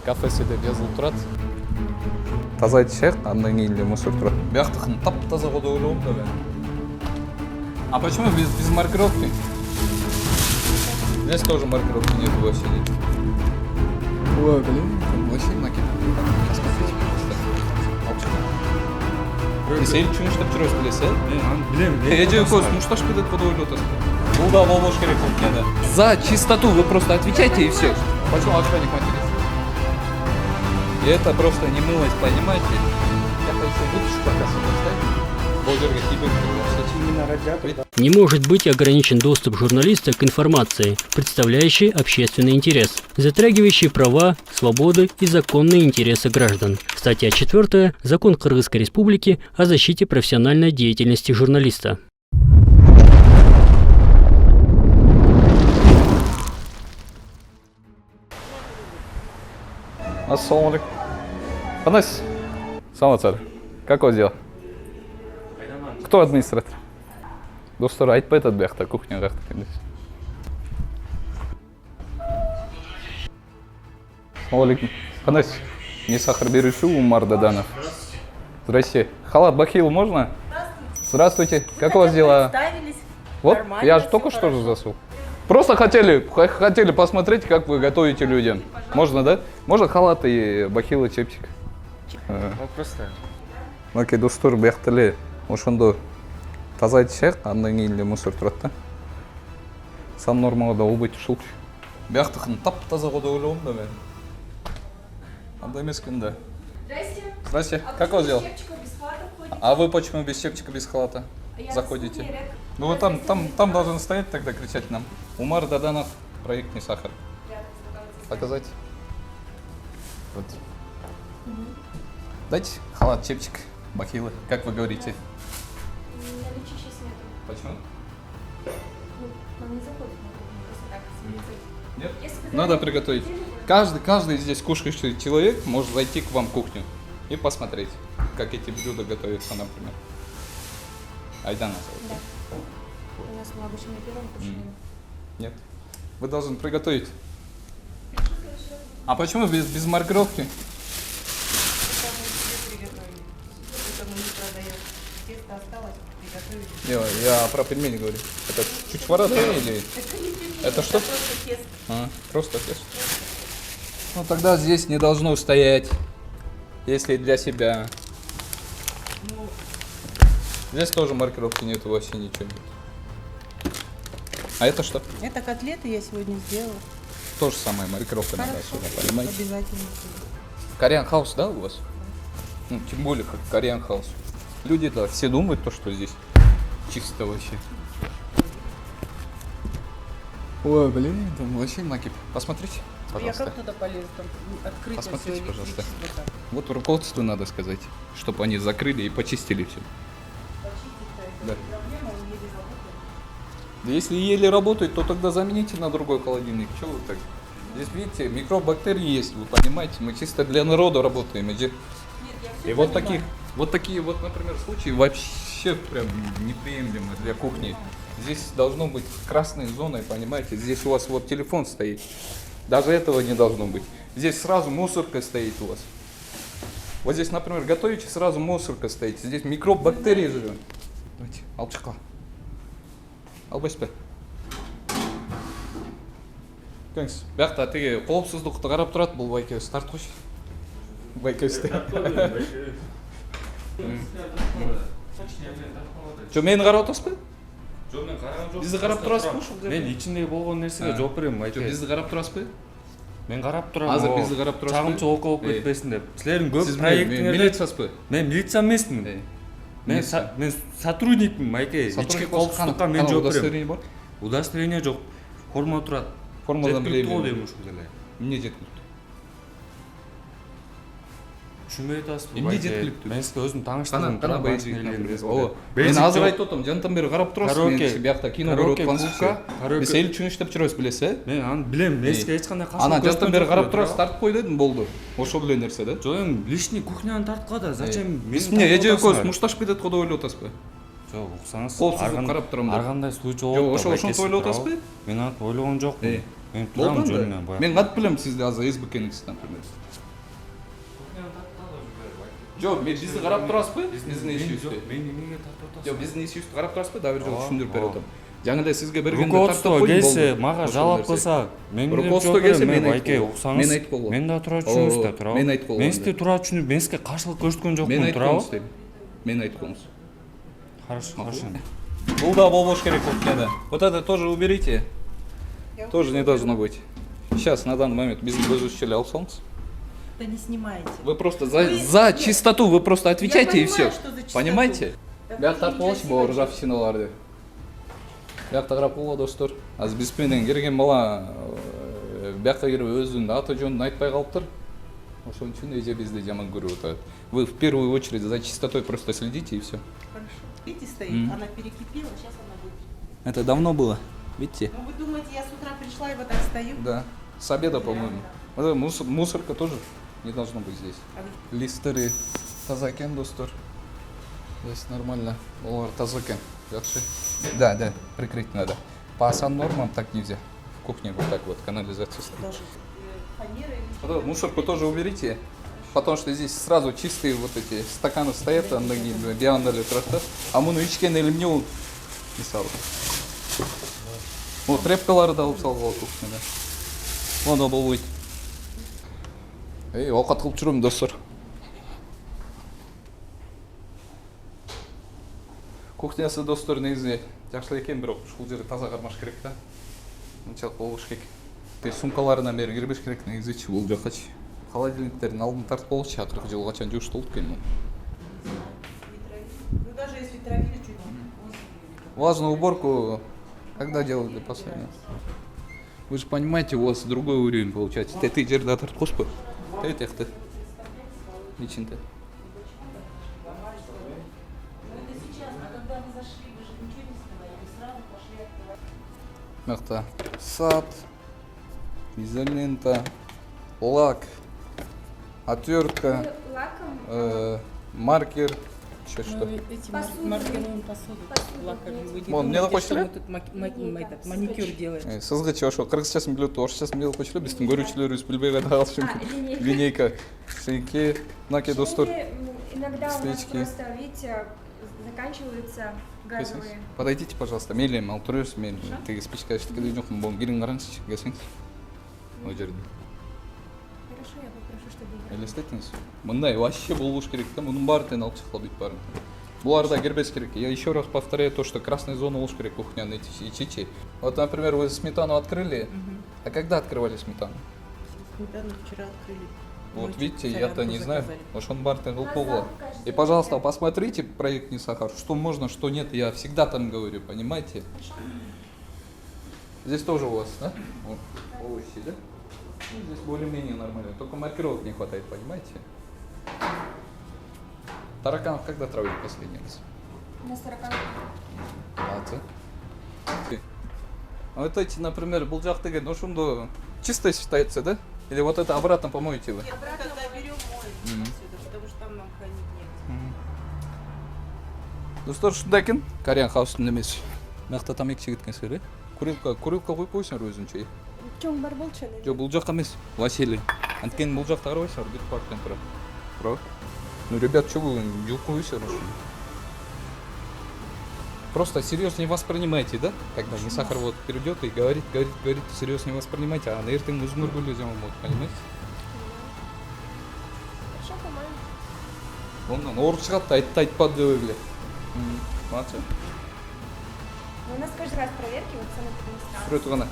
Кафеси деп жазылып турат. Таза айтышайық, андан кейін эле мусор турат. Бияктыкын таптаза го деп ойлогом да мен. А почему без маркировки? Здесь тоже маркировки нет вообще. Ой, блин, там вообще накид. Сен үчүн иштеп жүрөсүң билесиң? Мен аны билем. Эже экөөбүз мушташ кетет го деп ойлоп атасың. Бул да болбош керек болуп калды. За чистоту вы просто отвечайте и все. Почему охранник матерится? И это просто не мылость, понимаете? Я хочу вытащить пока Не может быть ограничен доступ журналиста к информации, представляющей общественный интерес, затрагивающей права, свободы и законные интересы граждан. Статья 4. Закон Кыргызской Республики о защите профессиональной деятельности журналиста. Ассаламу алейкум. Панас. Саламатсыздар. Как у вас дела? Кто администратор? Достар айтпай атат биякта кухня какта экен деп. Ассаламу алейкум. Панас. Не сахар беруші Умар Даданов. Здрасте. Халат бахил можно? Здравствуйте. Как у вас дела? Вот, я же только что же засул. Просто хотели посмотреть, как вы готовите людям. Можно, да? Можно халат и бахилы чепчик? Вопрос ставим. Окей, достар биякта эле ошондо таза айтышайық, андан кейін эле мусор турат да. Сан нормага да болбойт ушул. Бияктыкын таптаза го деп ойлогом да мен. Андай эмесмин да. Здрасте. Здрасте. Как у вас дела? Без халата ходите? А вы почему без чепчика, без халата заходите? Ну вы там должен стоять тогда кричать нам. Умар Даданов, проект «Не сахар». Показать? Вот. Дайте халат, чепчик, бахилы. Как вы говорите? Наличия сейчас нету. Почему? Ну, нам не заходит на кухню, просто так, с Нет? Если бы Надо заходили, приготовить. были бы. Каждый здесь кушающий человек может зайти к вам в кухню и посмотреть, как эти блюда готовятся, например. Айдана зовут. Да. У нас мы обычно на первом кушаем. Нет. Вы должны приготовить. А почему без маркировки? Это мы себе приготовили. Это мы не продаем. Тесто осталось, приготовили. Я про пельмени говорю. Это чучвара, да, или? Это что? Просто тесто. Просто тесто. Ну тогда здесь не должно стоять, если для себя. Ну, Здесь тоже маркировки нету, вообще ничего нет. А это что? это котлеты я сегодня сделала. То же самое, маркировка надо сюда, понимаете? Обязательно. Кориан хаус, да, у вас? Ну, тем более, как Кориан хаус. Люди-то все думают, то, что здесь чисто вообще. Ой, блин, там вообще накип. Посмотрите, Я пожалуйста. как туда полезу? Там открыто Посмотрите, все, пожалуйста. электричество так. Вот руководству надо сказать, чтобы они закрыли и почистили все. Почистить-то это Да. не проблема, он еле работает. Да если еле работает, то тогда замените на другой холодильник. Чего вы так? Здесь, видите, микробактерии есть, вы понимаете, мы чисто для народа работаем. Нет, я все И вот такие вот, например, случаи вообще прям неприемлемы для кухни. Здесь должно быть красной зоной, понимаете? Здесь у вас вот телефон стоит. Даже этого не должно быть. Здесь сразу мусорка стоит у вас. Вот здесь, например, готовите, сразу мусорка стоит. Здесь микроб бактерии живет. Давайте, алчыка. Албайсызбы? Көріңіз, бияқта теге қауіпсіздікті қарап тұрады, бұл байкөз тарт қойшы. Байкөзді. Жо, мені қарап отырсыз ба? Жоқ, мен қараған жоқпын. Бізді қарап тұрасыз ба ушул жерде? Мен ичиндеги болгон нерсеге жооп берем, Жо, майке. бізді қарап тұрасыз ба? Мен карап турам. Азыр бизди карап турасызбы? Чагымчы окуу болуп кетпесин деп. Силердин көп Сиз проектиңерде милициясызбы? мен милиция эмесмин. Мен Милиция. мен сотрудникмин, майке. Ички коопсуздукка мен жооп берем. Удостоверение бар? Удостоверение жок. Форма турат. Формадан билем. Жеткиликтүү дейм ушул эле. Эмне жеткиликтүү? Түшүнбөй атасызбы? Эмне жеткиликтүү? Мен сизге өзүм тааныштырдым. Кана Оо, мен Basic азыр job. айтып атам, жантан бери карап турасыз, Караоке. мен биякта кино Караоке көрүп атпансыз. клубка, караоке. Биз эл үчүн иштеп жүрөбүз, билесиз, э? Мен аны билем. Мен сизге эч кандай каршылык Ана жантан бери карап турасыз, турасыз. тартып кой дедим, болду. Ошол эле нерсе да? Жок, эми лишний кухняны тартка да. Зачем? Биз эмне эже экөөбүз мушташып кетет го деп ойлоп атасызбы? Жок, уксаңыз. Коопсуздук карап турам деп. Ар кандай случай Жок, болот. ошентип ойлоп атасызбы? Мен антип ойлогон жокмун. Мен Болду турам анда. жөнүнөн баягы. Мен кат билем сизди азыр СБКниңиз, например. Жоқ, бізді қарап тұрасыз ба? Біздің ешеуісті. мен эмнеге тартып атасың? Жоқ, біздің ешеуісті қарап тұрасыз ба? Дабір жол түсіндіріп беріп отырмын. Жаңағыдай сізге бергенде Руководство келсе, мага жалап кылса, мен Руководство келсе, мен айтып байке болғанмын. уксаңыз, Мен айтып болғанмын. мен да тура түшүнүңүз да, туурабы? Мен айтып болғанмын. Мен сизде тура түшүнүп, мен сизге каршылык көрсөткөн Мен жокмун, айтып туурабы? қоңыз деймін. Мен айтып қоңыз. Хорошо, хорошо. Бұл да болбош керек кухняда. Вот это тоже уберите. Тоже не должно быть. Сейчас, на данный момент, без көзөшчүле алсаңыз. Да не снимайте. Вы просто за чистоту, вы просто отвечайте и все. понимаю, что за чистоту. Понимаете? Да Бияқта вы болчу некрасиво бу ржавчиналарды. Бияқта карап боло достор. Азыр биз менен келген бала бияққа кирип өзүнүн аты жөнүн айтпай калыптыр. Ошон үчүн эже бизди жаман көрүп атат. Вы в первую очередь за чистотой просто следите и все. Хорошо. Видите, стоит, она перекипела, сейчас она будет. Это давно было, видите? Ну вы думаете, я с утра пришла и вот так стою? Да. С обеда, по-моему. Вот эта мусорка тоже не должно быть здесь. А вы- Листеры таза экен, достор. Здесь нормально. Олар таза экен. Жақсы. Да, прикрыть надо. По саннормам так нельзя. В кухне вот так вот канализация стоит. Даже фанеры или Вот эту мусорку тоже уберите. Потому что здесь сразу чистые вот эти стаканы стоят, биандали трахта. А муну ичкен или мне мисалы. Вот тряпкалары да алып салгыла кухняда. Оны болбойт. Эй, оокат кылып жүрөм достор. Кухнясы достор негизи жакшы экен, бирок ушул жерди таза кармаш керек да. Мынчалык болбош керек. Сумкаларына бери кирбеш керек негизичи бул жакачы. Холодильниктердин алдын тартып болчу, акыркы жылга качан жууштулуп экен. Ну даже если травили чуть. Влажную уборку когда делали последний? Вы же понимаете, у вас другой уровень получается. Ты жерде атырып кошпо. Ты текти. Ичинде. Мякта. Сад, изолента, лак, отвертка, Лаком маркер, еще что. Эти Посуду. маркируем посуду. Лаками вы не Вон, мне думайте, что напочтили? мы тут этот маникюр делаем. Сызгыч ошо 40 минут, орусча мел кочулу, биздин көрүүчүлөрүбүз билбей калышым. линейка. Линейка. Шейки, наке достор. Иногда у нас Свечки. просто, видите, заканчиваются газовые. Подойдите, пожалуйста, мейлем ал туребиз, мен тиги спичка эчтеке жокмун, бон кириң караңызчы, келсеңиз. О жерде. Хорошо, я попрошу, чтобы... Элестетиңиз. Мындай вообще болбош керек да, мунун баары тең алып чыккыла бүт баарын. Буларда кирбеш керек. Я еще раз повторяю то, что красная зона болуш керек кухняны ичичи. Вот, например, вы сметану открыли, а когда открывали сметану? Сметану вчера открыли. Вот Ночью видите, солярку я-то не знаю. заказали. Ошон бар тең кылып койгула. И, пожалуйста, посмотрите проект «Не сахар», что можно, что нет. Я всегда там говорю, понимаете? Здесь тоже у вас, да? Вот, овощи, да? Ну, здесь более-менее нормально. Только маркировок не хватает, понимаете? Тараканов когда травили последний раз? На 40. Молодцы. А вот эти, например, булжак деген, ошондо чисто считается, да? Или вот это обратно помоете вы? Когда берем, моем отсюда, потому что там нам хранить нет. Достор, ушундай экен. Кореян хаустун эмеси. Мякта тамек чегиткенсиңер, э? Курилка коюп койсуңар өзүнчө. Чоң бар болчу. Жок, бул жакка эмес. Василий. Анткени бул жакта карабайсыңар, бүт парктен турат. Туурабы? Ну, ребят, что вы жук койсуңар ошону? Просто серьезно не воспринимайте, да? Когда «Не сахар» вот придет и говорит, серьезно не воспринимайте, а на эртең өзүңөр бөлө жаман болот, понимаете? Хорошо, по-моему. Ондан ооруп чыгат да айтпады деп эле. Молодцы. Но у нас каждый раз проверки, вот сами принесли. Сүрөтү гана.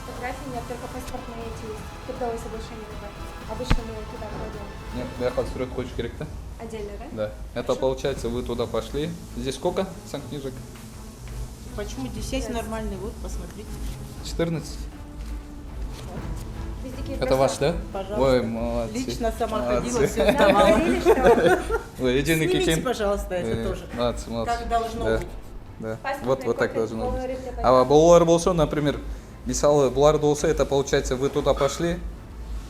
Фотографии нет, только паспортные эти есть. Трудовое соглашение такое. Обычно мы туда кладем. Нет, бияка сүрөт коюш керек да? Отдельно, да? Да. Это получается, вы туда пошли. Здесь сколько санкнижек? Почему 10 нормальный? Вот, посмотрите. 14. Везде Это ваш, да? Пожалуйста. Ой, молодцы. Лично сама Молодцы. ходила, все Нам сдавала. говорили, что Ой, единый Снимите, кикен. пожалуйста, это тоже. Молодцы, молодцы. Как должно Да. быть. Да. Паспортный Вот так копия, должно быть. полный рецепт. А булар болсо, например, мисалы булар болсо, это получается, вы туда пошли,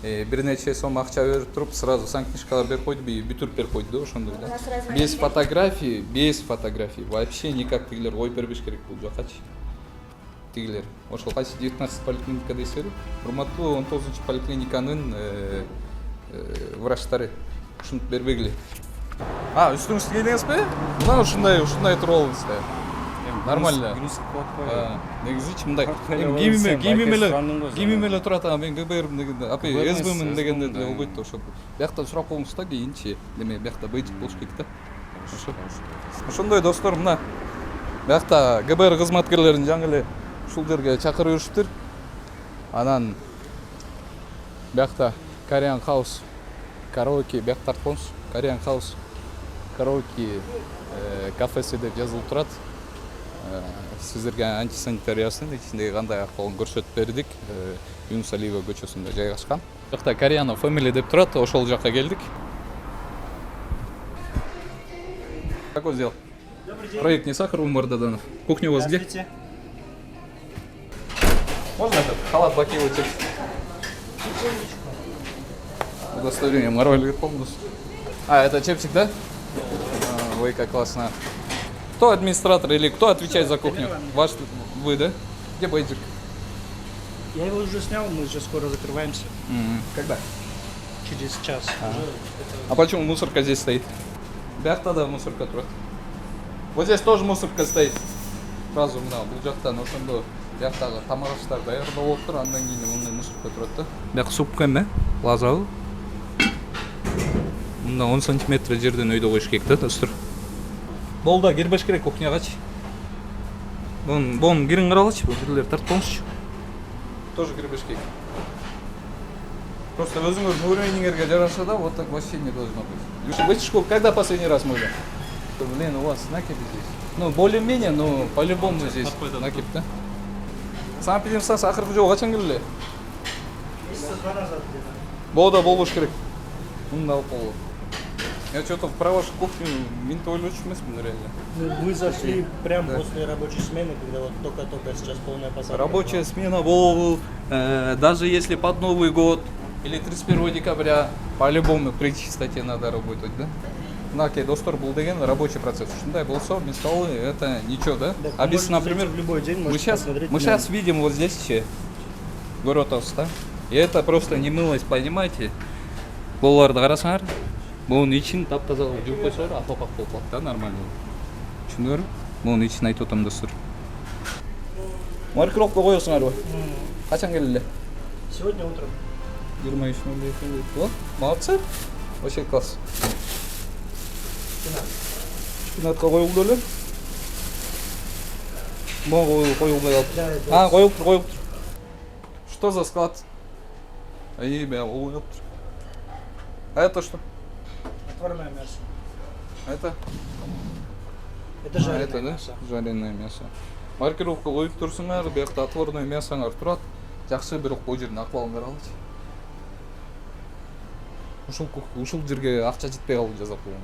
бир нече сом акча берип туруп, сразу санкнижкалар берип койду, бүтүрүп берип койду да, ошондой У да. нас разные Без отели. фотографий, вообще никак тигилер ой бербеш керек бул жакачы. Тигилер. Ошол кайсы 19 поликлиника дейсиңер? Урматтуу 19 поликлиниканын врачтары. ушинтип бербегиле. Үстүңүздү кийдиңизби? Мына ушундай туруп алыңыз да. Нормально. Негизичи мындай. Кийимим эле турат, мен ГБРмин дегенде, апа СБмин дегенде деле болбойт да ошо. Биякта сурап коюңуз да кийинчи. Деме биякта бейджик болуш керек да. Ошондой достор, мына биякта ГБР кызматкерлерин жаңы эле ушул жерге чакырып жүрүштүр. Анан биякта Korean House караоке биякта тартконсуз. Korean House караоке кафеси деп жазылып турат. Сиздерге антисанитариясын ичиндеги кандай акыбалын көрсөтүп бердик. Юнус Алиева көчөсүндө жайгашкан. Биякта Korean Family деп турат, ошол жакка келдик. Какой сделал? Проект не сахар, Умар Даданов. Кухня у вас где? Можно этот халат бакиловать? Удостоверение Марвель полностью. Это чепчик, да? Ой, как классно. Кто администратор или кто отвечает за кухню? Ваш, вы, да? Где бейджик? Я его уже снял, мы уже скоро закрываемся. Когда? Через час. А почему мусорка здесь стоит? Биякта да мусорка турат. Вот здесь тоже мусорка стоит. Сразу мына бул жактан ошондо бияктагы тамак аштар даярдап болуптур, андан кийин мындай мусорка турат да. Бияк супка эме, лазабы. Мында 10 сантиметр жерден өйдө коюш керек да, достор. Болду, кирбеш керек кухнягачы. Бон кириң каралычы, бул жерлер тартконсузчу. Тоже кирбеш керек. Просто өзүңөр уровениңерге жараша да, вот так вообще не должно быть. Вытяжку когда последний раз мыли? Блин, у вас накипи здесь. Ну, более-менее, но по-любому здесь накип, да? Сам пидимсан акыркы жолу качан келди? Месяца 2 назад где-то. Болду, болуш керек. Мында алып болду. Я что-то про вашу кухню минт ойлочу эмесмин реально. Ну, вы зашли прямо после рабочей смены, когда вот только-только сейчас полная посадка. Рабочая смена болу, даже если под Новый год или 31 декабря, по-любому при чистоте надо работать, да? Мынакей достор, бул деген рабочий процесс. Ушундай болсо, мисалы, это ничего, да? Да, А без, например, в любой день мы сейчас видим вот здесь горотос, да? И это просто немылость, понимаете? Буларды карасаңар, бунун ичин таптаза жууп койсоңор, апак болуп калат да, нормально. Түшүндүңөрбү? Бунун ичин айтып атам достор. Маркировка коесуңарбы? Качан келди? Сегодня утром. 23:02. Вот, молодцы. Вообще класс. Шпинатка коюлду эле. Могу коюлбай калып. Коюлуптур. Что за склад? Бля, коюлуптур. А это что? Отварное мясо. Это? Это жареное это, да? мясо. Жареное мясо. Маркировка коюп турсуңар, биякта отварное мясоңар турат. Жакшы, бирок бул жердин акыбалын карагылчы. Ушул жерге акча жетпей калды жазап коюм.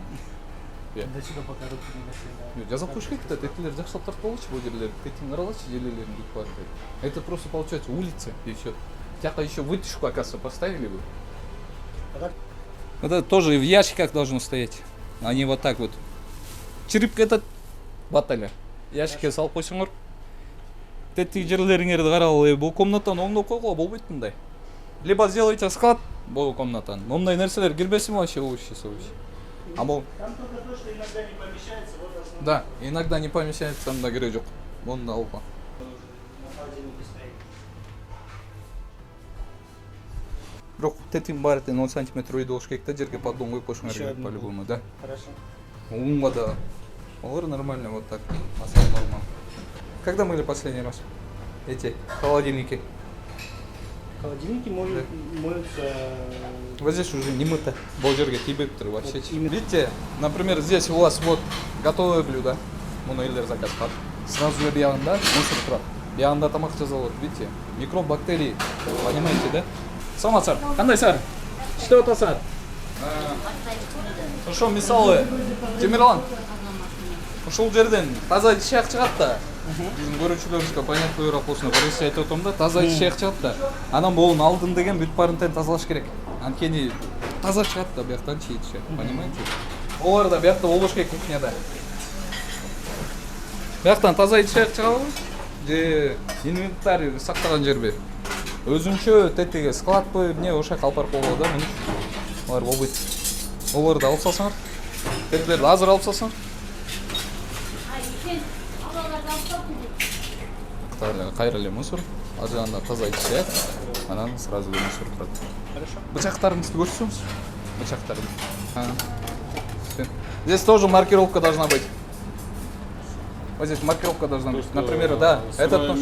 До сюда пока руки не дошли, да. Жазап коюш керек да, тетилер жакшылап тартып алчы бул жерлерди. Тетин каралачы, жерлерин бүт бар. Это просто получается улица и всё. Тяка еще вытяжку, оказывается, поставили бы. Это тоже в ящиках должно стоять. Они вот так вот. Чирипка этот баталя. Ящикке салып койсоңор. Тетик жерлериңерди карап, бул комнатаны оңдоп койгула болбойт мындай. Либо сделайте склад, бул комнатаны. Мындай нерселер кирбесин вообще вообще. А бул Там только то, что иногда не помещается, вот основное. да, иногда не помещается, мында кереги жок. Мында алпа. На холодильнике стоит. Бирок тетин бар этен 10 сантиметр өйдө болуш керек да, жерге поддон коюп койшуңар Еще керек одну. по-любому, да. Хорошо. Умба, да. Олар нормально вот так. Асал нормально. Когда мыли последний раз? Эти холодильники. Холодильники моются. Вот здесь уже не мыто. Бул жерге тийбептир вообще. Вот именно. Видите, например, здесь у вас вот готовое блюдо. Муну элдер заказ кылат. Сразу же биягында мусор турат. Биягында тамак жасалат, видите? Микроб, бактерии. Понимаете, да? Саламатсыздар. Кандай сар? Иштеп атасыңар? Ошо мисалы Темирлан. Ушул жерден таза ишак чыгат да. Биздин көрүүчүлөрүбүзгө понятный бирок болсун. Биринчи айтып атам да, таза ишак чыгат да. Анан буун алдын деген бүт барын тең тазалаш керек. Анткени таза чыгат да бияктан чийитиши. Понимаете? Олар да биякта болуш керек кухняда. Бияктан таза ишак чыгабы? Же инвентарь сактаган жерби? Өзүнчө тетиги складпы, эмне ошо алып барып койгула да, муну. Алар болбойт. Оларды алып салсаңар. Тегілерді азыр алып салсаңар. Қайрылы мусор. Ал жағында таза ішет. Анан сразу мусор тұрады. Бычақтарыңызды көрсеңіз. Бычақтарыңыз. Здесь тоже маркировка должна быть. Вот здесь маркировка должна быть. Например, да, этот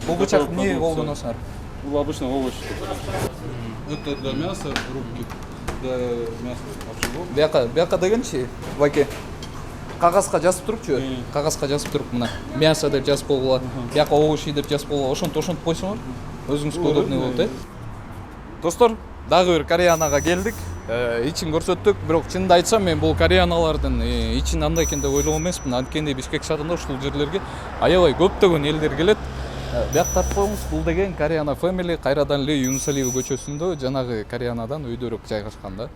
был бычак не волгоносар. Бұл обычно овощи. Это для мяса, рубки. Для мяса обжигов. Бияққа дегенше, ваке. Қағазға жазып тұрып, қағазға жазып тұрып, мына мясо деп жазып болғыла, бияққа овощи деп жазып болғыла, ошонтип қойсаңар, өзіңізге удобный болды. Достар, дағы бір Кореянаға келдік, ичин көрсөттүк, бирок чынымды айтсам, мен бұл Кореяналардын ичин андай экен деп ойлогон эмесмин. Анткени Бишкек шаарында ушул жерлерге аябай көптөгөн элдер келет. Бияк тартып коюңуз, бул деген Кореяна Family кайрадан эле Юнусалиев көчөсүндө жанагы Кореянадан өйдөрөөк жайгашкан да.